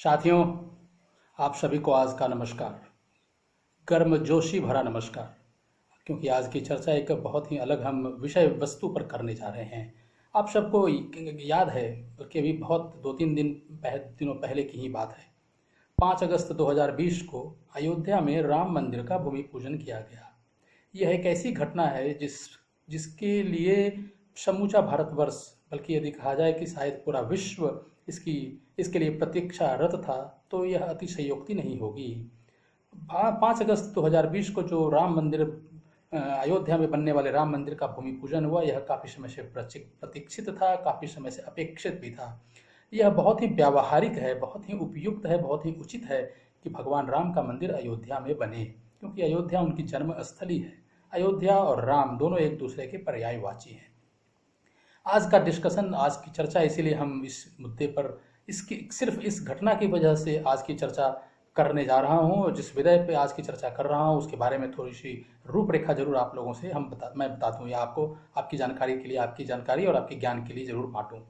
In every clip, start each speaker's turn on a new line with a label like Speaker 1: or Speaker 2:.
Speaker 1: साथियों, आप सभी को आज का नमस्कार, गर्मजोशी भरा नमस्कार। क्योंकि आज की चर्चा एक बहुत ही अलग हम विषय वस्तु पर करने जा रहे हैं। आप सबको याद है, बल्कि अभी बहुत 2-3 दिनों पहले की ही बात है। 5 अगस्त 2020 को अयोध्या में राम मंदिर का भूमि पूजन किया गया। यह एक ऐसी घटना है जिसके लिए समूचा भारतवर्ष, बल्कि यदि कहा जाए कि शायद पूरा विश्व इसके लिए प्रतीक्षारत था, तो यह अतिशयोक्ति नहीं होगी। 5 अगस्त 2020 को जो राम मंदिर, अयोध्या में बनने वाले राम मंदिर का भूमि पूजन हुआ, यह काफ़ी समय से प्रतीक्षित था, काफ़ी समय से अपेक्षित भी था। यह बहुत ही व्यावहारिक है, बहुत ही उपयुक्त है, बहुत ही उचित है कि भगवान राम का मंदिर अयोध्या में बने, क्योंकि अयोध्या उनकी जन्मस्थली है। अयोध्या और राम दोनों एक दूसरे के पर्यायवाची हैं। आज का डिस्कशन, आज की चर्चा, इसीलिए हम इस मुद्दे पर सिर्फ इस घटना की वजह से आज की चर्चा करने जा रहा हूं, और जिस विषय पे आज की चर्चा कर रहा हूं उसके बारे में थोड़ी सी रूपरेखा जरूर आप लोगों से मैं बता दूं, या आपको आपकी जानकारी के लिए, आपकी जानकारी और आपके ज्ञान के लिए जरूर बांटूं।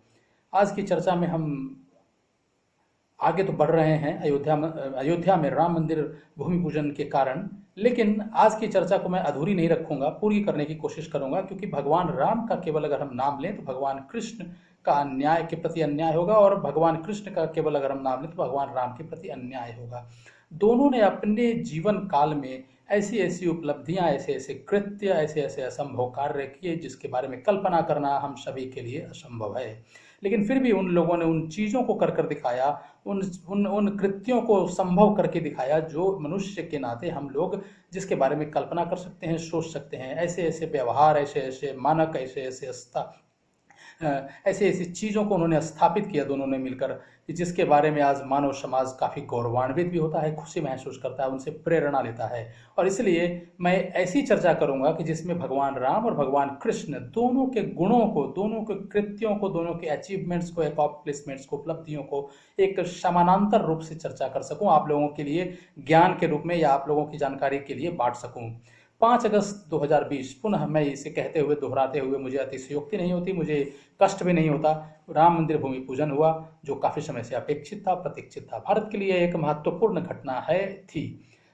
Speaker 1: आज की चर्चा में हम आगे तो बढ़ रहे हैं अयोध्या में राम मंदिर भूमि पूजन के कारण, लेकिन आज की चर्चा को मैं अधूरी नहीं रखूंगा, पूरी करने की कोशिश करूंगा। क्योंकि भगवान राम का केवल अगर हम नाम लें तो भगवान कृष्ण का अन्याय के प्रति अन्याय होगा, और भगवान कृष्ण का केवल अगर हम नाम लें तो भगवान राम के प्रति अन्याय होगा। दोनों ने अपने जीवन काल में ऐसी ऐसी उपलब्धियां, ऐसे ऐसे कृत्य, ऐसे ऐसे असंभव कार्य किए जिसके बारे में कल्पना करना हम सभी के लिए असंभव है। लेकिन फिर भी उन लोगों ने उन चीज़ों को कर दिखाया, उन कृत्यों को संभव करके दिखाया जो मनुष्य के नाते हम लोग जिसके बारे में कल्पना कर सकते हैं, सोच सकते हैं। ऐसे ऐसे व्यवहार, ऐसे ऐसे मानक, ऐसे ऐसी चीज़ों को उन्होंने स्थापित किया दोनों ने मिलकर, कि जिसके बारे में आज मानव समाज काफ़ी गौरवान्वित भी होता है, खुशी महसूस करता है, उनसे प्रेरणा लेता है। और इसलिए मैं ऐसी चर्चा करूंगा कि जिसमें भगवान राम और भगवान कृष्ण दोनों के गुणों को, दोनों के कृत्यों को, दोनों के अचीवमेंट्स को, एकॉम्प्लिशमेंट्स को, उपलब्धियों को एक समानांतर रूप से चर्चा कर सकूं, आप लोगों के लिए ज्ञान के रूप में या आप लोगों की जानकारी के लिए बांट सकूं। 5 अगस्त 2020, पुनः मैं इसे कहते हुए, दोहराते हुए मुझे अतिशयोक्ति नहीं होती, मुझे कष्ट भी नहीं होता। राम मंदिर भूमि पूजन हुआ जो काफ़ी समय से अपेक्षित था, प्रतीक्षित था। भारत के लिए एक महत्वपूर्ण घटना थी।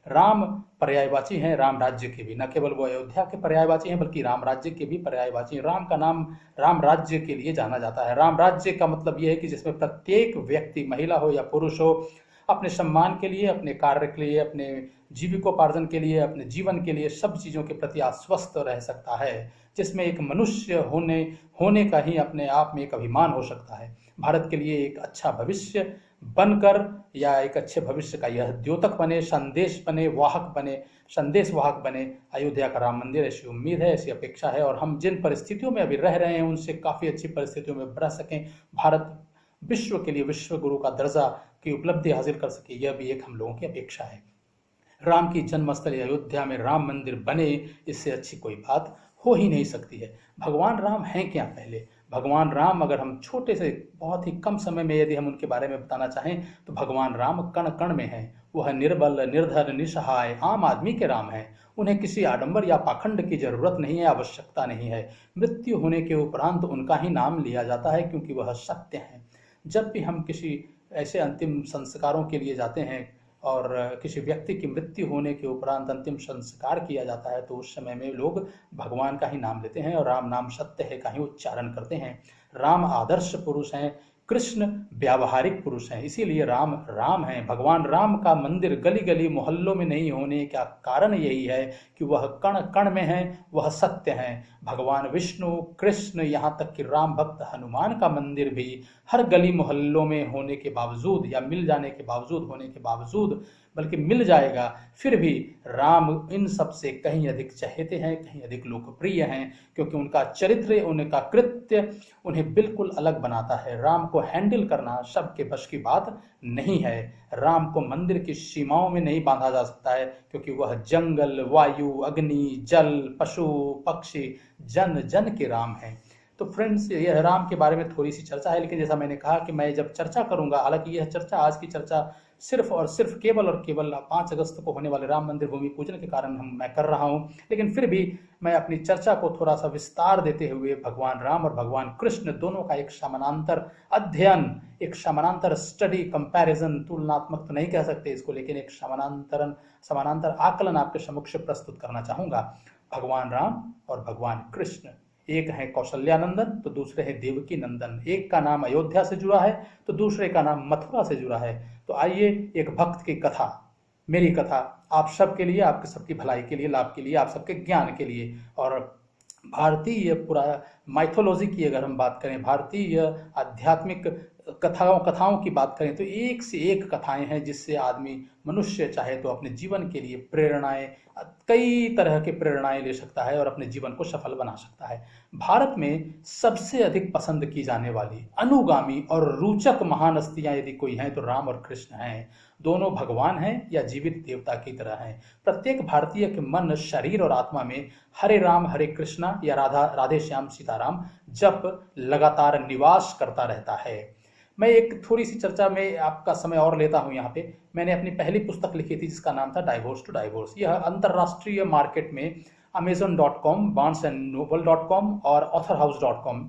Speaker 1: राम पर्यायवाची हैं, राम राज्य के भी, न केवल वो अयोध्या के पर्यायवाची हैं बल्कि राम राज्य के भी पर्यायवाची हैं। राम का नाम राम राज्य के लिए जाना जाता है। राम राज्य का मतलब यह है कि जिसमें प्रत्येक व्यक्ति, महिला हो या पुरुष हो, अपने सम्मान के लिए, अपने कार्य के लिए, अपने जीविकोपार्जन के लिए, अपने जीवन के लिए, सब चीज़ों के प्रति आश्वस्त रह सकता है, जिसमें एक मनुष्य होने का ही अपने आप में एक अभिमान हो सकता है। भारत के लिए एक अच्छा भविष्य बनकर, या एक अच्छे भविष्य का यह द्योतक बने, संदेश वाहक बने अयोध्या का राम मंदिर, ऐसी उम्मीद है, ऐसी अपेक्षा है। और हम जिन परिस्थितियों में अभी रह रहे हैं उनसे काफ़ी अच्छी परिस्थितियों में रह सकें, भारत विश्व के लिए विश्व गुरु का दर्जा की उपलब्धि हासिल कर सके, यह भी एक हम लोगों की अपेक्षा है। राम की जन्मस्थली अयोध्या में राम मंदिर बने, इससे अच्छी कोई बात हो ही नहीं सकती है। भगवान राम हैं क्या? पहले भगवान राम, अगर हम छोटे से बहुत ही कम समय में यदि हम उनके बारे में बताना चाहें तो भगवान राम कण कण में हैं। वह निर्बल, निर्धन, निसहाय आम आदमी के राम हैं। उन्हें किसी आडंबर या पाखंड की जरूरत नहीं है, आवश्यकता नहीं है। मृत्यु होने के उपरांत उनका ही नाम लिया जाता है, क्योंकि वह सत्य है। जब भी हम किसी ऐसे अंतिम संस्कारों के लिए जाते हैं और किसी व्यक्ति की मृत्यु होने के उपरांत अंतिम संस्कार किया जाता है, तो उस समय में लोग भगवान का ही नाम लेते हैं और राम नाम सत्य है का ही उच्चारण करते हैं। राम आदर्श पुरुष हैं, कृष्ण व्यावहारिक पुरुष हैं, इसीलिए राम राम हैं। भगवान राम का मंदिर गली गली मोहल्लों में नहीं होने का कारण यही है कि वह कण कण में है, वह सत्य हैं। भगवान विष्णु, कृष्ण, यहाँ तक कि राम भक्त हनुमान का मंदिर भी हर गली मोहल्लों में होने के बावजूद, या मिल जाने के बावजूद, होने के बावजूद, बल्कि मिल जाएगा, फिर भी राम इन सब से कहीं अधिक चहेते हैं, कहीं अधिक लोकप्रिय हैं, क्योंकि उनका चरित्र, उनका कृत्य उन्हें बिल्कुल अलग बनाता है। राम को हैंडल करना सबके बस की बात नहीं है। राम को मंदिर की सीमाओं में नहीं बांधा जा सकता है, क्योंकि वह जंगल, वायु, अग्नि, जल, पशु, पक्षी, जन जन के राम हैं। तो फ्रेंड्स, यह राम के बारे में थोड़ी सी चर्चा है, लेकिन जैसा मैंने कहा कि मैं जब चर्चा करूंगा, हालांकि यह चर्चा, आज की चर्चा सिर्फ और सिर्फ केवल और केवल 5 अगस्त को होने वाले राम मंदिर भूमि पूजन के कारण मैं कर रहा हूं, लेकिन फिर भी मैं अपनी चर्चा को थोड़ा सा विस्तार देते हुए भगवान राम और भगवान कृष्ण दोनों का एक समानांतर अध्ययन, एक समानांतर स्टडी, कंपैरिजन, तुलनात्मक तो नहीं कह सकते इसको, लेकिन एक समानांतर आकलन आपके समक्ष प्रस्तुत करना चाहूंगा। भगवान राम और भगवान कृष्ण, एक है कौशल्यानंदन तो दूसरे हैं देवकी नंदन, एक का नाम अयोध्या से जुड़ा है तो दूसरे का नाम मथुरा से जुड़ा है। तो आइए एक भक्त की कथा, मेरी कथा, आप सबके लिए, आपके सबकी भलाई के लिए, लाभ के लिए, आप सबके ज्ञान के लिए। और भारतीय पूरा माइथोलॉजी की अगर हम बात करें, भारतीय आध्यात्मिक कथाओं की बात करें, तो एक से एक कथाएं हैं जिससे आदमी, मनुष्य चाहे तो अपने जीवन के लिए प्रेरणाएं, कई तरह के प्रेरणाएं ले सकता है और अपने जीवन को सफल बना सकता है। भारत में सबसे अधिक पसंद की जाने वाली, अनुगामी और रोचक महान हस्तियां यदि कोई हैं तो राम और कृष्ण हैं। दोनों भगवान हैं या जीवित देवता की तरह हैं। प्रत्येक भारतीय के मन, शरीर और आत्मा में हरे राम हरे कृष्णा या राधे श्याम सीताराम जप लगातार निवास करता रहता है। मैं एक थोड़ी सी चर्चा में आपका समय और लेता हूं। यहाँ पे मैंने अपनी पहली पुस्तक लिखी थी जिसका नाम था डाइवोर्स टू डाइवोर्स। यह अंतरराष्ट्रीय मार्केट में amazon.com, barnesandnoble.com और authorhouse.com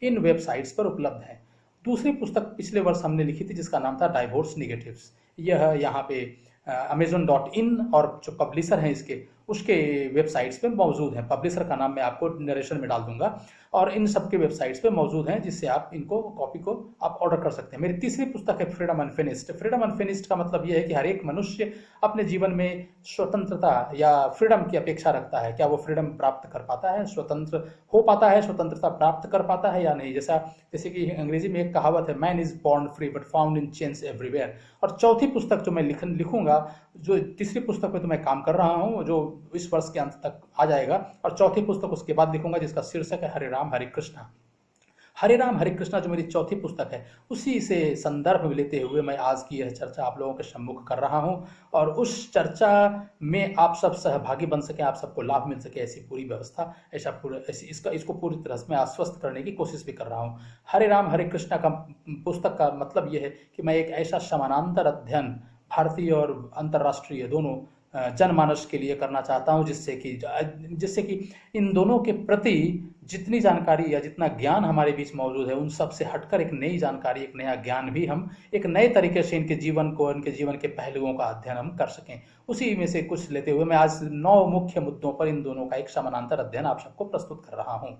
Speaker 1: इन वेबसाइट्स पर उपलब्ध है। दूसरी पुस्तक पिछले वर्ष हमने लिखी थी जिसका नाम था डाइवोर्स निगेटिव्स। यह यहाँ पे amazon.in और जो पब्लिशर हैं इसके, उसके वेबसाइट्स पे मौजूद हैं। पब्लिशर का नाम मैं आपको नरेशन में डाल दूंगा और इन सब के वेबसाइट्स पे मौजूद हैं, जिससे आप इनको, कॉपी को आप ऑर्डर कर सकते हैं। मेरी तीसरी पुस्तक है फ्रीडम अनफिनिश्ड। फ्रीडम अनफिनिश्ड का मतलब यह है कि हर एक मनुष्य अपने जीवन में स्वतंत्रता या फ्रीडम की अपेक्षा रखता है। क्या वो फ्रीडम प्राप्त कर पाता है, स्वतंत्र हो पाता है, स्वतंत्रता प्राप्त कर पाता है या नहीं। जैसे कि अंग्रेजी में एक कहावत है, man is born free but found in chains everywhere. और चौथी पुस्तक जो मैं लिखूंगा, जो तीसरी पुस्तक पे तो मैं काम कर रहा हूँ, जो इस वर्ष के अंत तक आ जाएगा, और चौथी पुस्तक उसके बाद लिखूंगा जिसका शीर्षक है हरे राम हरे कृष्णा। हरे राम हरे कृष्णा जो मेरी चौथी पुस्तक है, उसी से संदर्भ में लेते हुए मैं आज की यह चर्चा आप लोगों के सम्मुख कर रहा हूं, और उस चर्चा में आप सब सहभागी बन सके, आप सबको लाभ मिल सके, ऐसी पूरी व्यवस्था, इसको पूरी तरह से मैं आश्वस्त करने की कोशिश भी कर रहा हूं। हरे राम हरे कृष्णा का पुस्तक का मतलब यह है कि मैं एक ऐसा समानांतर अध्ययन भारतीय और अंतर्राष्ट्रीय दोनों जनमानस के लिए करना चाहता हूं, जिससे कि इन दोनों के प्रति जितनी जानकारी या जितना ज्ञान हमारे बीच मौजूद है, उन सब से हटकर एक नई जानकारी, एक नया ज्ञान भी हम एक नए तरीके से इनके जीवन को, इनके जीवन के पहलुओं का अध्ययन हम कर सकें। उसी में से कुछ लेते हुए मैं आज 9 मुख्य मुद्दों पर इन दोनों का एक समानांतर अध्ययन आप सबको प्रस्तुत कर रहा हूं।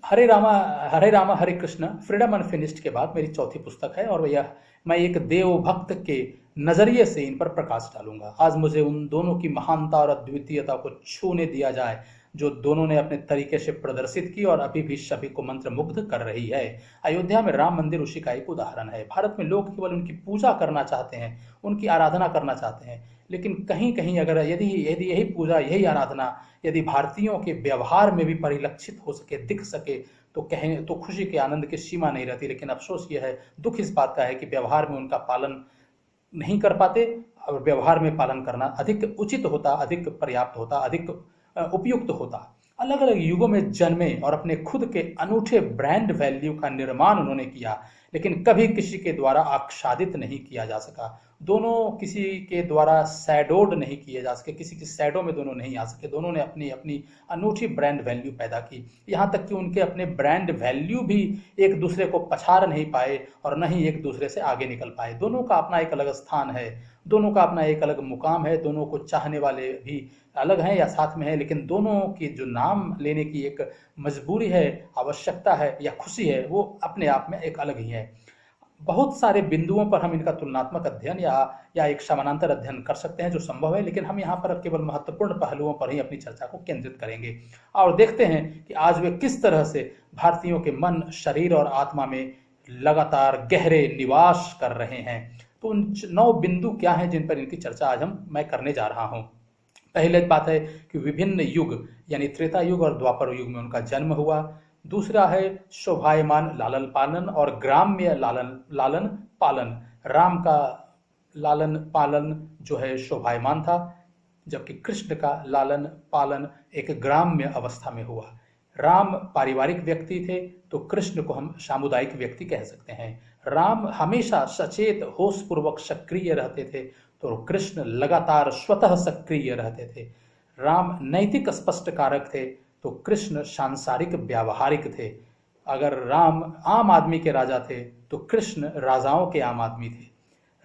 Speaker 1: हरे रामा हरे कृष्ण फ्रीडम अनफिनिश्ड के बाद मेरी चौथी पुस्तक है, और यह मैं एक देवभक्त के नजरिए से इन पर प्रकाश डालूंगा। आज मुझे उन दोनों की महानता और अद्वितीयता को छूने दिया जाए जो दोनों ने अपने तरीके से प्रदर्शित की और अभी भी सभी को मंत्रमुग्ध कर रही है। अयोध्या में राम मंदिर उसी का एक उदाहरण है। भारत में लोग केवल उनकी पूजा करना चाहते हैं, उनकी आराधना करना चाहते हैं, लेकिन कहीं कहीं अगर यदि यही पूजा, यही आराधना यदि भारतीयों के व्यवहार में भी परिलक्षित हो सके, दिख सके, तो कहें तो खुशी के आनंद की सीमा नहीं रहती। लेकिन अफसोस यह है, दुख इस बात का है कि व्यवहार में उनका पालन नहीं कर पाते, और व्यवहार में पालन करना अधिक उचित होता, अधिक पर्याप्त होता, अधिक उपयुक्त होता। अलग अलग युगों में जन्मे और अपने खुद के अनूठे ब्रांड वैल्यू का निर्माण उन्होंने किया, लेकिन कभी किसी के द्वारा आच्छादित नहीं किया जा सका। दोनों किसी के द्वारा शैडोड नहीं किए जा सके, किसी की शैडो में दोनों नहीं आ सके। दोनों ने अपनी अपनी अनूठी ब्रांड वैल्यू पैदा की, यहाँ तक कि उनके अपने ब्रांड वैल्यू भी एक दूसरे को पछाड़ नहीं पाए और न ही एक दूसरे से आगे निकल पाए। दोनों का अपना एक अलग स्थान है, दोनों का अपना एक अलग मुकाम है, दोनों को चाहने वाले भी अलग हैं या साथ में है, लेकिन दोनों की जो नाम लेने की एक मजबूरी है, आवश्यकता है या खुशी है, वो अपने आप में एक अलग ही है। बहुत सारे बिंदुओं पर हम इनका तुलनात्मक अध्ययन या एक समानांतर अध्ययन कर सकते हैं जो संभव है, लेकिन हम यहाँ पर केवल महत्वपूर्ण पहलुओं पर ही अपनी चर्चा को केंद्रित करेंगे और देखते हैं कि आज वे किस तरह से भारतीयों के मन, शरीर और आत्मा में लगातार गहरे निवास कर रहे हैं। तो उन 9 बिंदु क्या हैं जिन पर इनकी चर्चा आज मैं करने जा रहा हूँ। पहले बात है कि विभिन्न युग यानी त्रेता युग और द्वापर युग में उनका जन्म हुआ। दूसरा है शोभायमान लालन पालन और ग्राम्य लालन पालन। राम का लालन पालन जो है शोभायमान था, जबकि कृष्ण का लालन पालन एक ग्राम्य अवस्था में हुआ। राम पारिवारिक व्यक्ति थे तो कृष्ण को हम सामुदायिक व्यक्ति कह सकते हैं। राम हमेशा सचेत होशपूर्वक सक्रिय रहते थे तो कृष्ण लगातार स्वतः सक्रिय रहते थे। राम नैतिक स्पष्ट कारक थे तो कृष्ण सांसारिक व्यावहारिक थे। अगर राम आम आदमी के राजा थे तो कृष्ण राजाओं के आम आदमी थे।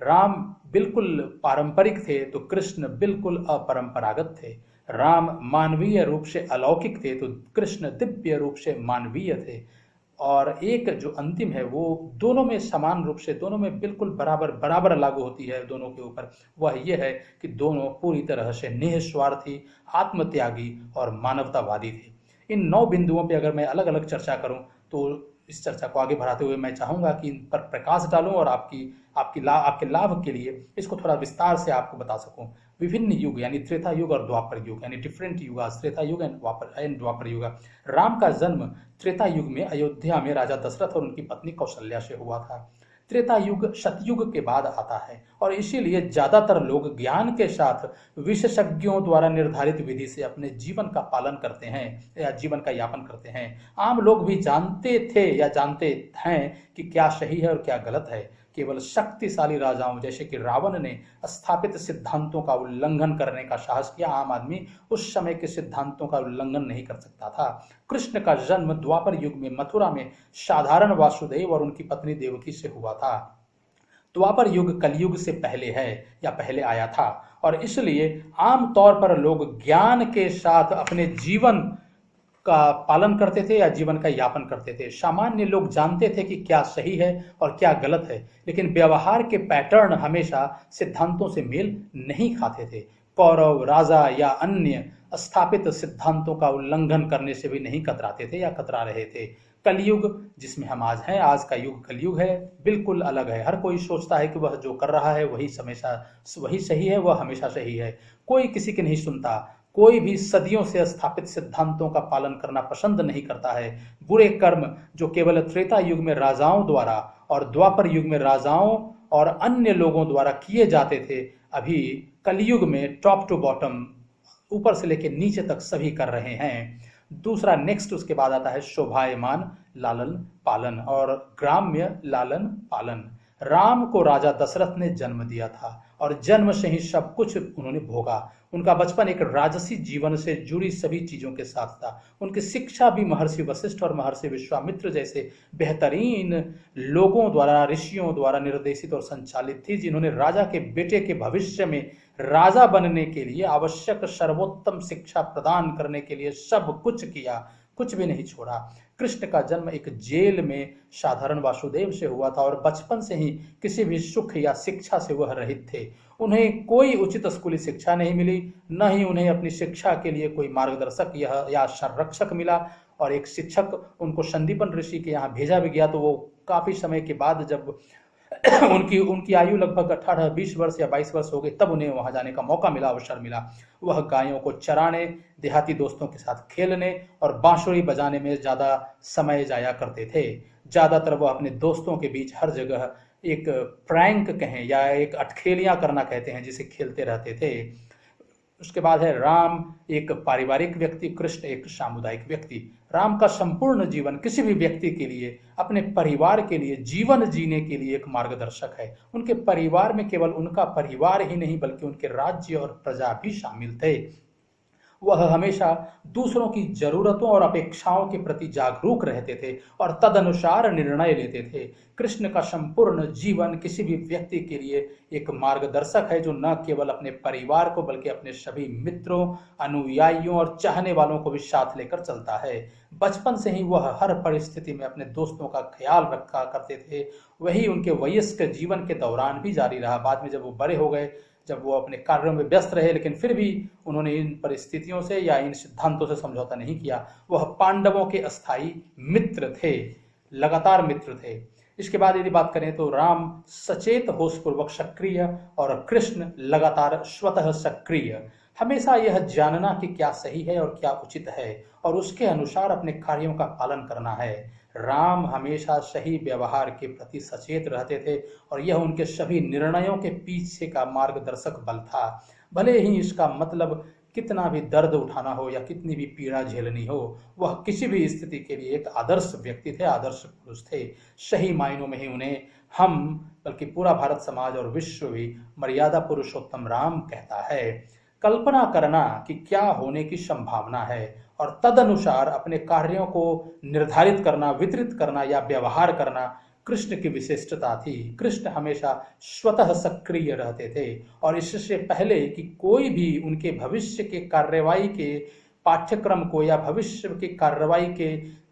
Speaker 1: राम बिल्कुल पारंपरिक थे तो कृष्ण बिल्कुल अपरंपरागत थे। राम मानवीय रूप से अलौकिक थे तो कृष्ण दिव्य रूप से मानवीय थे। और एक जो अंतिम है वो दोनों में समान रूप से, दोनों में बिल्कुल बराबर बराबर लागू होती है दोनों के ऊपर, वह ये है कि दोनों पूरी तरह से निस्वार्थी, आत्मत्यागी और मानवतावादी थे। इन 9 बिंदुओं पे अगर मैं अलग अलग चर्चा करूं तो इस चर्चा को आगे बढ़ाते हुए मैं चाहूंगा कि इन पर प्रकाश डालूं और आपके लाभ के लिए इसको थोड़ा विस्तार से आपको बता सकूं। विभिन्न युग यानी त्रेता युग और द्वापर युग यानी डिफरेंट युग, त्रेता युग एंड द्वापर युग। राम का जन्म त्रेता युग में अयोध्या में राजा दशरथ और उनकी पत्नी कौशल्या से हुआ था। त्रेता युग सतयुग के बाद आता है और इसीलिए ज्यादातर लोग ज्ञान के साथ विशेषज्ञों द्वारा निर्धारित विधि से अपने जीवन का पालन करते हैं या जीवन का यापन करते हैं। आम लोग भी जानते थे या जानते हैं कि क्या सही है और क्या गलत है। केवल शक्तिशाली राजाओं जैसे कि रावण ने स्थापित सिद्धांतों का उल्लंघन करने का साहस किया। आम आदमी उस समय के सिद्धांतों का उल्लंघन नहीं कर सकता था। कृष्ण का जन्म द्वापर युग में मथुरा में साधारण वासुदेव और उनकी पत्नी देवकी से हुआ था। द्वापर युग कलयुग से पहले है या पहले आया था और इसलिए आमतौर पर लोग ज्ञान के साथ अपने जीवन का पालन करते थे या जीवन का यापन करते थे। सामान्य लोग जानते थे कि क्या सही है और क्या गलत है, लेकिन व्यवहार के पैटर्न हमेशा सिद्धांतों से मेल नहीं खाते थे। कौरव राजा या अन्य स्थापित सिद्धांतों का उल्लंघन करने से भी नहीं कतराते थे या कतरा रहे थे। कलयुग जिसमें हम आज हैं, आज का युग कलयुग है, बिल्कुल अलग है। हर कोई सोचता है कि वह जो कर रहा है वही सही है, वह हमेशा सही है। कोई किसी की नहीं सुनता। कोई भी सदियों से स्थापित सिद्धांतों का पालन करना पसंद नहीं करता है। बुरे कर्म जो केवल त्रेता युग में राजाओं द्वारा और द्वापर युग में राजाओं और अन्य लोगों द्वारा किए जाते थे, अभी कलयुग में टॉप टू बॉटम, ऊपर से लेकर नीचे तक सभी कर रहे हैं। दूसरा नेक्स्ट उसके बाद आता है शोभायमान लालन पालन और ग्राम्य लालन पालन। राम को राजा दशरथ ने जन्म दिया था और जन्म से ही सब कुछ उन्होंने भोगा। उनका बचपन एक राजसी जीवन से जुड़ी सभी चीजों के साथ था। उनकी शिक्षा भी महर्षि वशिष्ठ और महर्षि विश्वामित्र जैसे बेहतरीन लोगों द्वारा, ऋषियों द्वारा निर्देशित और संचालित थी, जिन्होंने राजा के बेटे के भविष्य में राजा बनने के लिए आवश्यक सर्वोत्तम शिक्षा प्रदान करने के लिए सब कुछ किया, कुछ भी नहीं छोड़ा। कृष्ण का जन्म एक जेल में साधारण वासुदेव से हुआ था और बचपन से ही किसी भी सुख या शिक्षा से वह रहित थे। उन्हें कोई उचित स्कूली शिक्षा नहीं मिली, न ही उन्हें अपनी शिक्षा के लिए कोई मार्गदर्शक या संरक्षक मिला। और एक शिक्षक उनको संदीपन ऋषि के यहाँ भेजा भी गया तो वो काफी समय के बाद जब उनकी आयु लगभग 18-20 वर्ष या 22 वर्ष हो गई, तब उन्हें वहां जाने का मौका मिला, अवसर मिला। वह गायों को चराने, देहाती दोस्तों के साथ खेलने और बांसुरी बजाने में ज्यादा समय जाया करते थे। ज्यादातर वह अपने दोस्तों के बीच हर जगह एक प्रैंक कहें या एक अटखेलियां करना कहते हैं, जिसे खेलते रहते थे। उसके बाद है राम एक पारिवारिक व्यक्ति, कृष्ण एक सामुदायिक व्यक्ति। राम का संपूर्ण जीवन किसी भी व्यक्ति के लिए, अपने परिवार के लिए जीवन जीने के लिए एक मार्गदर्शक है। उनके परिवार में केवल उनका परिवार ही नहीं बल्कि उनके राज्य और प्रजा भी शामिल थे। वह हमेशा दूसरों की जरूरतों और अपेक्षाओं के प्रति जागरूक रहते थे और तदनुसार निर्णय लेते थे। कृष्ण का संपूर्ण जीवन किसी भी व्यक्ति के लिए एक मार्गदर्शक है, जो न केवल अपने परिवार को बल्कि अपने सभी मित्रों, अनुयायियों और चाहने वालों को भी साथ लेकर चलता है। बचपन से ही वह हर परिस्थिति में अपने दोस्तों का ख्याल रखा करते थे। वही उनके वयस्क जीवन के दौरान भी जारी रहा। बाद में जब वो बड़े हो गए, जब वो अपने कार्यों में व्यस्त रहे, लेकिन फिर भी उन्होंने इन परिस्थितियों से या इन सिद्धांतों से समझौता नहीं किया। वह पांडवों के अस्थायी मित्र थे, लगातार मित्र थे। इसके बाद यदि बात करें तो राम सचेत होशपूर्वक सक्रिय और कृष्ण लगातार स्वतः सक्रिय। हमेशा यह जानना कि क्या सही है और क्या उचित है और उसके अनुसार अपने कार्यों का पालन करना है। राम हमेशा सही व्यवहार के प्रति सचेत रहते थे और यह उनके सभी निर्णयों के पीछे का मार्गदर्शक बल था। भले ही इसका मतलब कितना भी दर्द उठाना हो या कितनी भी पीड़ा झेलनी हो, वह किसी भी स्थिति के लिए एक आदर्श व्यक्ति थे, आदर्श पुरुष थे। सही मायनों में ही उन्हें हम, बल्कि पूरा भारत समाज और विश्व भी मर्यादा पुरुषोत्तम राम कहता है। कल्पना करना कि क्या होने की संभावना है और तदनुसार अपने कार्यों को निर्धारित करना, वितरित करना या व्यवहार करना कृष्ण की विशिष्टता थी। कृष्ण हमेशा स्वतः सक्रिय रहते थे और इससे पहले कि कोई भी उनके भविष्य के कार्रवाई के पाठ्यक्रम को या भविष्य की कार्रवाई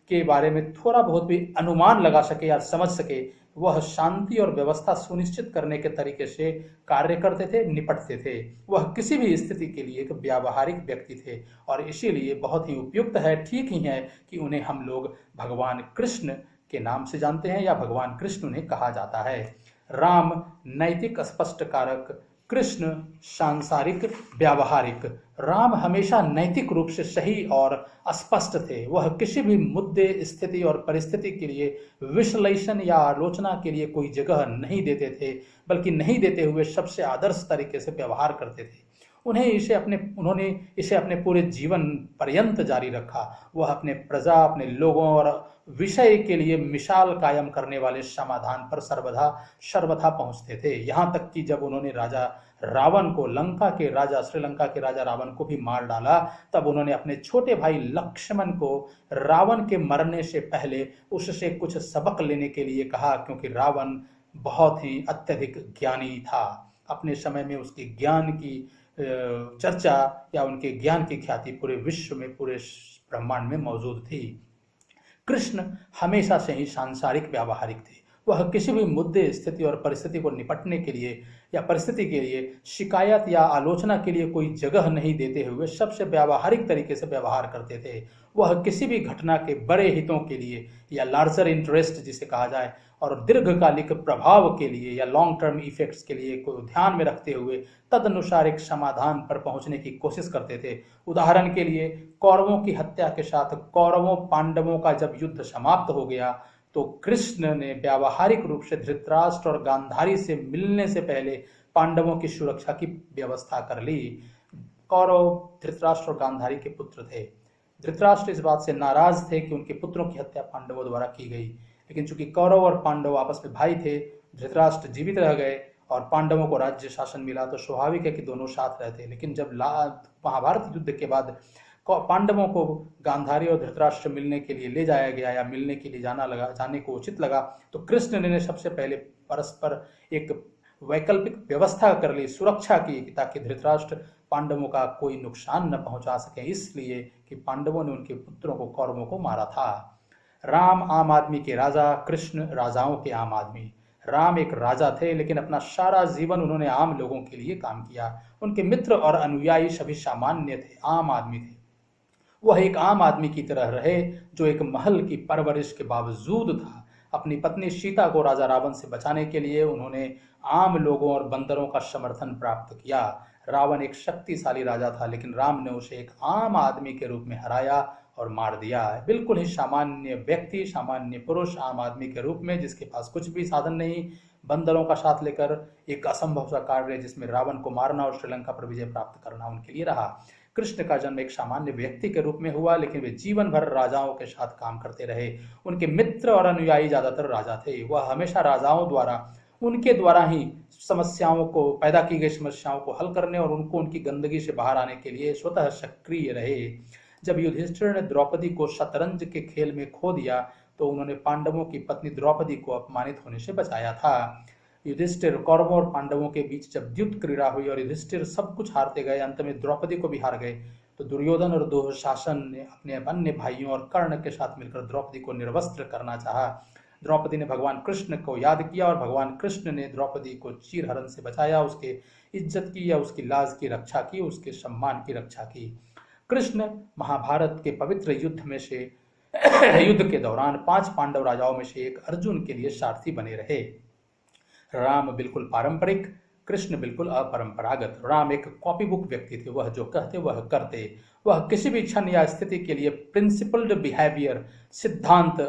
Speaker 1: के बारे में थोड़ा बहुत भी अनुमान लगा सके या समझ सके, वह शांति और व्यवस्था सुनिश्चित करने के तरीके से कार्य करते थे, निपटते थे। वह किसी भी स्थिति के लिए एक व्यावहारिक व्यक्ति थे और इसीलिए बहुत ही उपयुक्त है, ठीक ही है कि उन्हें हम लोग भगवान कृष्ण के नाम से जानते हैं या भगवान कृष्ण उन्हें कहा जाता है। राम नैतिक स्पष्ट कारक, कृष्ण सांसारिक व्यावहारिक। राम हमेशा नैतिक रूप से सही और स्पष्ट थे। वह किसी भी मुद्दे, स्थिति और परिस्थिति के लिए विश्लेषण या आलोचना के लिए कोई जगह नहीं देते थे, बल्कि नहीं देते हुए सबसे आदर्श तरीके से व्यवहार करते थे। उन्होंने इसे अपने पूरे जीवन पर्यंत जारी रखा। वह अपने प्रजा, अपने लोगों और विषय के लिए मिसाल कायम करने वाले समाधान पर सर्वथा पहुंचते थे। यहाँ तक कि जब उन्होंने राजा रावण को, श्रीलंका के राजा रावण को भी मार डाला, तब उन्होंने अपने छोटे भाई लक्ष्मण को रावण के मरने से पहले उससे कुछ सबक लेने के लिए कहा, क्योंकि रावण बहुत ही अत्यधिक ज्ञानी था। अपने समय में उसके ज्ञान की चर्चा या उनके ज्ञान की ख्याति पूरे विश्व में, पूरे ब्रह्मांड में मौजूद थी। कृष्ण हमेशा से ही सांसारिक व्यावहारिक थे। वह किसी भी मुद्दे, स्थिति और परिस्थिति को निपटने के लिए या परिस्थिति के लिए शिकायत या आलोचना के लिए कोई जगह नहीं देते हुए सबसे व्यावहारिक तरीके से व्यवहार करते थे। वह किसी भी घटना के बड़े हितों के लिए या लार्जर इंटरेस्ट जिसे कहा जाए और दीर्घकालिक प्रभाव के लिए या लॉन्ग टर्म इफेक्ट्स के लिए को ध्यान में रखते हुए तदनुसार एक समाधान पर पहुंचने की कोशिश करते थे। उदाहरण के लिए, कौरवों की हत्या के साथ कौरवों पांडवों का जब युद्ध समाप्त हो गया, तो कृष्ण ने व्यावहारिक रूप से धृतराष्ट्र और गांधारी से मिलने से पहले पांडवों की सुरक्षा की व्यवस्था कर ली। कौरव धृतराष्ट्र और गांधारी के पुत्र थे। धृतराष्ट्र इस बात से नाराज थे कि उनके पुत्रों की हत्या पांडवों द्वारा की गई, लेकिन चूंकि कौरव और पांडव आपस में भाई थे, धृतराष्ट्र जीवित रह गए और पांडवों को राज्य शासन मिला, तो स्वाभाविक है कि दोनों साथ रहते। लेकिन जब महाभारत युद्ध के बाद पांडवों को गांधारी और धृतराष्ट्र मिलने के लिए ले जाया गया या मिलने के लिए जाने को उचित लगा, तो कृष्ण ने सबसे पहले परस्पर एक वैकल्पिक व्यवस्था कर ली, सुरक्षा की, ताकि धृतराष्ट्र पांडवों का कोई नुकसान न पहुंचा सके, इसलिए कि पांडवों ने उनके पुत्रों को, कौरवों को मारा था। राम आम आदमी के राजा, कृष्ण राजाओं के आम आदमी। राम एक राजा थे, लेकिन अपना सारा जीवन उन्होंने आम लोगों के लिए काम किया। उनके मित्र और अनुयायी सभी सामान्य थे, आम आदमी थे। वह एक आम आदमी की तरह रहे, जो एक महल की परवरिश के बावजूद था। अपनी पत्नी सीता को राजा रावण से बचाने के लिए उन्होंने आम लोगों और बंदरों का समर्थन प्राप्त किया। रावण एक शक्तिशाली राजा था, लेकिन राम ने उसे एक आम आदमी के रूप में हराया और मार दिया। बिल्कुल ही सामान्य व्यक्ति, सामान्य पुरुष, आम आदमी के रूप में, जिसके पास कुछ भी साधन नहीं, बंदरों का साथ लेकर एक असंभव सा कार्य जिसमें रावण को मारना और श्रीलंका पर विजय प्राप्त करना उनके लिए रहा। कृष्ण का जन्म एक सामान्य व्यक्ति के रूप में हुआ, लेकिन वे जीवन भर राजाओं के साथ काम करते रहे। उनके मित्र और अनुयायी ज्यादातर राजा थे। वह हमेशा राजाओं द्वारा, उनके द्वारा ही समस्याओं को, पैदा की गई समस्याओं को हल करने और उनको उनकी गंदगी से बाहर आने के लिए स्वतः सक्रिय रहे। जब युधिष्ठिर ने द्रौपदी को शतरंज के खेल में खो दिया, तो उन्होंने पांडवों की पत्नी द्रौपदी को अपमानित होने से बचाया था। युधिष्ठिर, कौरवों और पांडवों के बीच जब द्युत क्रीड़ा हुई और युधिष्ठिर सब कुछ हारते गए, अंत में द्रौपदी को भी हार गए, तो दुर्योधन और दुःशासन ने अपने अन्य भाइयों और कर्ण के साथ मिलकर द्रौपदी को निर्वस्त्र करना चाहा। द्रौपदी ने भगवान कृष्ण को याद किया और भगवान कृष्ण ने द्रौपदी को चीरहरण से बचाया, उसके इज्जत की या उसकी लाज की रक्षा की, उसके सम्मान की रक्षा की। कृष्ण महाभारत के पवित्र युद्ध के दौरान 5 पांडव राजाओं में से एक अर्जुन के लिए सारथी बने रहे। राम बिल्कुल पारंपरिक, कृष्ण बिल्कुल अपरंपरागत। राम एक कॉपी बुक व्यक्ति थे, वह जो कहते वह करते। वह किसी भी क्षण या स्थिति के लिए प्रिंसिपल्ड बिहेवियर, सिद्धांत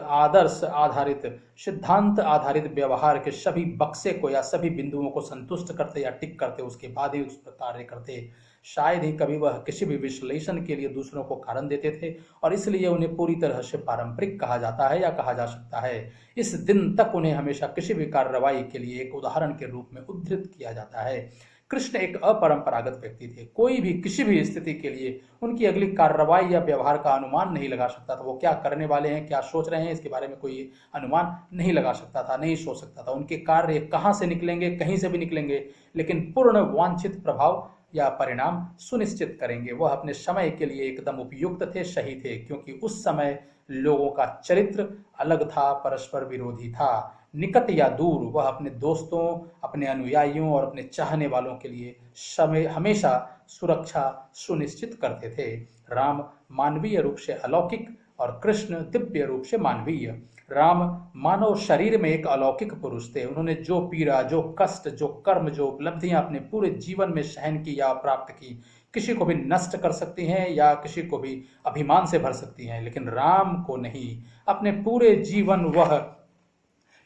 Speaker 1: आधारित व्यवहार के सभी बक्से को या सभी बिंदुओं को संतुष्ट करते या टिक करते, उसके बाद ही उस पर कार्य करते। शायद ही कभी वह किसी भी विश्लेषण के लिए दूसरों को कारण देते थे, और इसलिए उन्हें पूरी तरह से पारंपरिक कहा जाता है या कहा जा सकता है। इस दिन तक उन्हें हमेशा किसी भी कार्रवाई के लिए एक उदाहरण के रूप में उद्धृत किया जाता है। कृष्ण एक अपरंपरागत व्यक्ति थे। कोई भी किसी भी स्थिति के लिए उनकी अगली कार्रवाई या व्यवहार का अनुमान नहीं लगा सकता था। वो क्या करने वाले हैं, क्या सोच रहे हैं, इसके बारे में कोई अनुमान नहीं लगा सकता था, नहीं सोच सकता था। उनके कार्य कहाँ से निकलेंगे, कहीं से भी निकलेंगे, लेकिन पूर्ण वांछित प्रभाव या परिणाम सुनिश्चित करेंगे। वह अपने समय के लिए एकदम उपयुक्त थे, सही थे, क्योंकि उस समय लोगों का चरित्र अलग था, परस्पर विरोधी था। निकट या दूर, वह अपने दोस्तों, अपने अनुयायियों और अपने चाहने वालों के लिए समय हमेशा सुरक्षा सुनिश्चित करते थे। राम मानवीय रूप से अलौकिक और कृष्ण दिव्य रूप से मानवीय। राम मानव शरीर में एक अलौकिक पुरुष थे। उन्होंने जो पीड़ा, जो कष्ट, जो कर्म, जो उपलब्धियां अपने पूरे जीवन में सहन की या प्राप्त की, किसी को भी नष्ट कर सकती हैं या किसी को भी अभिमान से भर सकती हैं, लेकिन राम को नहीं। अपने पूरे जीवन वह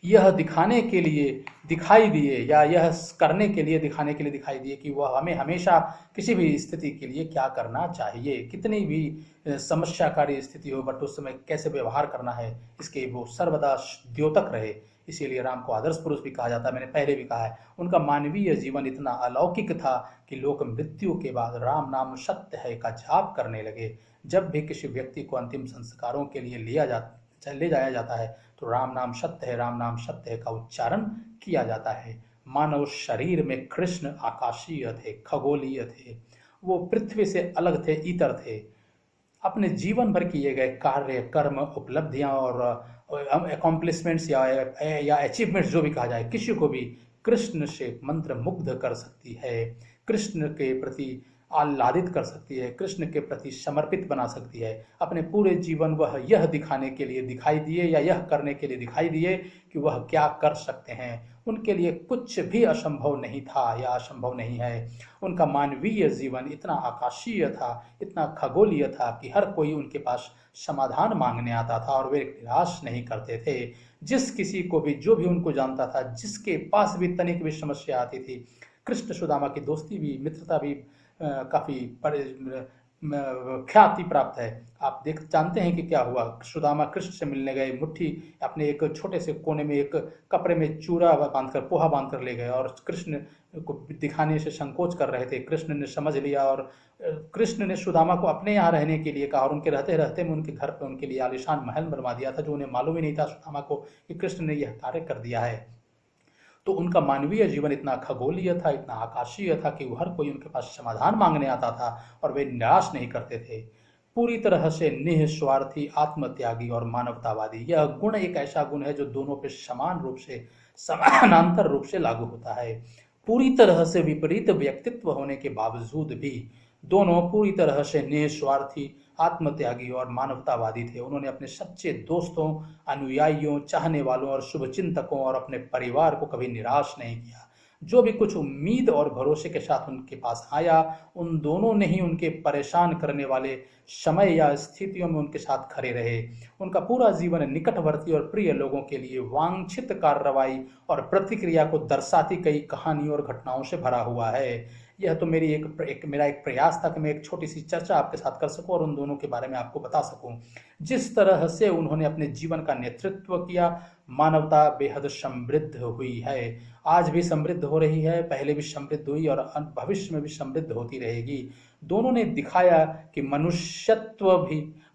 Speaker 1: यह दिखाने के लिए दिखाई दिए या यह करने के लिए दिखाने के लिए दिखाई दिए कि वह हमें हमेशा किसी भी स्थिति के लिए क्या करना चाहिए, कितनी भी समस्याकारी स्थिति हो, बट उस समय कैसे व्यवहार करना है, इसके वो सर्वदा द्योतक रहे। इसीलिए राम को आदर्श पुरुष भी कहा जाता है। मैंने पहले भी कहा है, उनका मानवीय जीवन इतना अलौकिक था कि लोग मृत्यु के बाद राम नाम सत्य है का जाप करने लगे। जब भी किसी व्यक्ति को अंतिम संस्कारों के लिए ले जाया जाता है तो राम नाम सत्य है, राम नाम सत्य है का उच्चारण किया जाता है। मानव शरीर में कृष्ण आकाशीय थे, खगोलीय थे, वो पृथ्वी से अलग थे, इतर थे। अपने जीवन भर किए गए कार्य, कर्म, उपलब्धियां और अकॉम्प्लिशमेंट्स या अचीवमेंट्स जो भी कहा जाए, किसी को भी कृष्ण से मंत्र मुग्ध कर सकती है, कृष्ण के प्रति आह्लादित कर सकती है, कृष्ण के प्रति समर्पित बना सकती है। अपने पूरे जीवन वह यह दिखाने के लिए दिखाई दिए या यह करने के लिए दिखाई दिए कि वह क्या कर सकते हैं। उनके लिए कुछ भी असंभव नहीं था या असंभव नहीं है। उनका मानवीय जीवन इतना आकाशीय था, इतना खगोलीय था कि हर कोई उनके पास समाधान मांगने आता था और वे निराश नहीं करते थे। जिस किसी को भी, जो भी उनको जानता था, जिसके पास भी तनिक भी समस्या आती थी, कृष्ण सुदामा की दोस्ती भी, मित्रता भी काफी ख्याति प्राप्त है। आप जानते हैं कि क्या हुआ। सुदामा कृष्ण से मिलने गए, मुट्ठी अपने एक छोटे से कोने में एक कपड़े में चूरा बांधकर, पोहा बांधकर ले गए और कृष्ण को दिखाने से संकोच कर रहे थे। कृष्ण ने समझ लिया और कृष्ण ने सुदामा को अपने यहाँ रहने के लिए कहा और उनके रहते रहते में उनके घर पर उनके लिए आलीशान महल बनवा दिया था, जो उन्हें मालूम ही नहीं था सुदामा को कि कृष्ण ने यह कार्य कर दिया है। तो उनका मानवीय जीवन इतना खगोलीय था, इतना आकाशीय था कि हर कोई उनके पास समाधान मांगने आता था और वे निराश नहीं करते थे। पूरी तरह से निस्वार्थी, आत्मत्यागी और मानवतावादी, यह गुण एक ऐसा गुण है जो दोनों पे समान रूप से, समानांतर रूप से लागू होता है। पूरी तरह से विपरीत व्यक्तित्व होने के बावजूद भी दोनों पूरी तरह से निस्वार्थी, आत्मत्यागी और मानवतावादी थे। उन्होंने अपने सच्चे दोस्तों, अनुयायियों, चाहने वालों और शुभचिंतकों और अपने परिवार को कभी निराश नहीं किया। जो भी कुछ उम्मीद और भरोसे के साथ उनके पास आया, उन दोनों ने ही उनके परेशान करने वाले समय या स्थितियों में उनके साथ खड़े रहे। उनका पूरा जीवन निकटवर्ती और प्रिय लोगों के लिए वांछित कार्रवाई और प्रतिक्रिया को दर्शाती कई कहानियों और घटनाओं से भरा हुआ है। यह तो मेरा एक प्रयास था कि मैं एक छोटी सी चर्चा आपके साथ कर सकूं और उन दोनों के बारे में आपको बता सकूं। जिस तरह से उन्होंने अपने जीवन का नेतृत्व किया, मानवता बेहद समृद्ध हुई है। आज भी समृद्ध हो रही है, पहले भी समृद्ध हुई और भविष्य में भी समृद्ध होती रहेगी। दोनों ने दिखाया कि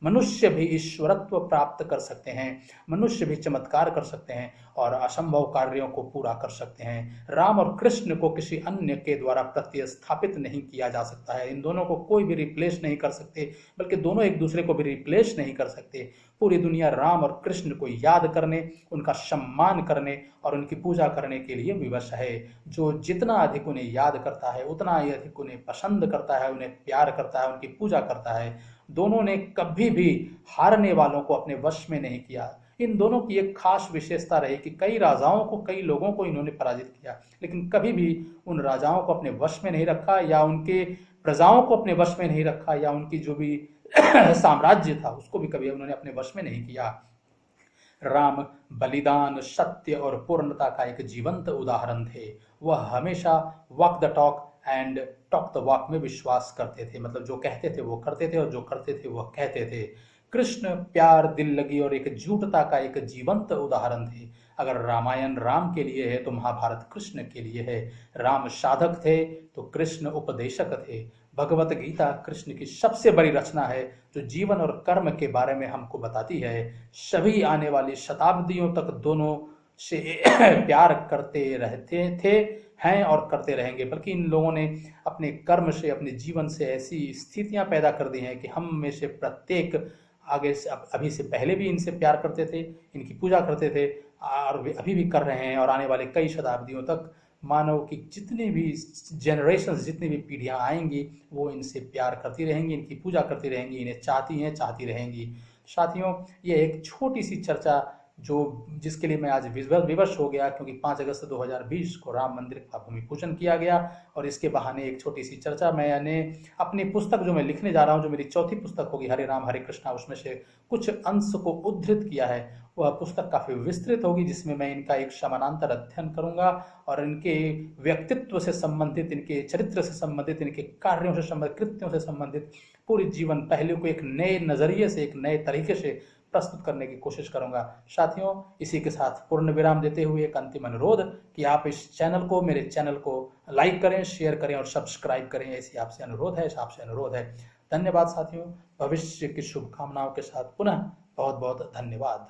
Speaker 1: मनुष्य भी ईश्वरत्व प्राप्त कर सकते हैं, मनुष्य भी चमत्कार कर सकते हैं और असंभव कार्यों को पूरा कर सकते हैं। राम और कृष्ण को किसी अन्य के द्वारा प्रतिस्थापित नहीं किया जा सकता है। इन दोनों को कोई भी रिप्लेस नहीं कर सकते, बल्कि दोनों एक दूसरे को भी रिप्लेस नहीं कर सकते। पूरी दुनिया राम और कृष्ण को याद करने, उनका सम्मान करने और उनकी पूजा करने के लिए विवश है। जो जितना अधिक उन्हें याद करता है, उतना ही अधिक उन्हें पसंद करता है, उन्हें प्यार करता है, उनकी पूजा करता है। दोनों ने कभी भी हारने वालों को अपने वश में नहीं किया। इन दोनों की एक खास विशेषता रही कि कई राजाओं को, कई लोगों को इन्होंने पराजित किया, लेकिन कभी भी उन राजाओं को अपने वश में नहीं रखा, या उनके प्रजाओं को अपने वश में नहीं रखा, या उनकी जो भी साम्राज्य था उसको भी कभी उन्होंने अपने वश में नहीं किया। राम बलिदान, सत्य और पूर्णता का एक जीवंत उदाहरण थे। वह हमेशा walk the talk and talk the walk में विश्वास करते थे, मतलब जो कहते थे वो करते थे और जो करते थे वह कहते थे। कृष्ण प्यार, दिल लगी और एकजुटता का एक जीवंत उदाहरण थे। अगर रामायण राम के लिए है तो महाभारत कृष्ण के लिए है। राम साधक थे तो कृष्ण उपदेशक थे। भगवत गीता कृष्ण की सबसे बड़ी रचना है जो जीवन और कर्म के बारे में हमको बताती है। सभी आने वाली शताब्दियों तक दोनों से प्यार करते रहते थे, हैं और करते रहेंगे। बल्कि इन लोगों ने अपने कर्म से, अपने जीवन से ऐसी स्थितियां पैदा कर दी हैं कि हम में से प्रत्येक आगे से, अभी से पहले भी इनसे प्यार करते थे, इनकी पूजा करते थे, और अभी भी कर रहे हैं, और आने वाले कई शताब्दियों तक मानव की जितनी भी जनरेशन, जितनी भी पीढ़ियां आएंगी वो इनसे प्यार करती रहेंगी, इनकी पूजा करती रहेंगी, इन्हें चाहती हैं, चाहती रहेंगी। साथियों, ये एक छोटी सी चर्चा जिसके लिए मैं आज विवश हो गया, क्योंकि 5 अगस्त 2020 को राम मंदिर का भूमि पूजन किया गया, और इसके बहाने एक छोटी सी चर्चा मैंने अपनी पुस्तक जो मैं लिखने जा रहा हूँ, जो मेरी चौथी पुस्तक होगी हरे राम हरे कृष्णा, उसमें से कुछ अंश को उद्धृत किया है। वह पुस्तक काफ़ी विस्तृत होगी, जिसमें मैं इनका एक समानांतर अध्ययन करूंगा और इनके व्यक्तित्व से संबंधित, इनके चरित्र से संबंधित, इनके कार्यों से संबंधित, कृत्यों से संबंधित पूरी जीवन पहलू को एक नए नजरिए से, एक नए तरीके से प्रस्तुत करने की कोशिश करूंगा। साथियों, इसी के साथ पूर्ण विराम देते हुए एक अंतिम अनुरोध कि आप इस चैनल को, मेरे चैनल को लाइक करें, शेयर करें और सब्सक्राइब करें। ऐसी आपसे अनुरोध है। धन्यवाद साथियों। भविष्य की शुभकामनाओं के साथ पुनः बहुत बहुत धन्यवाद।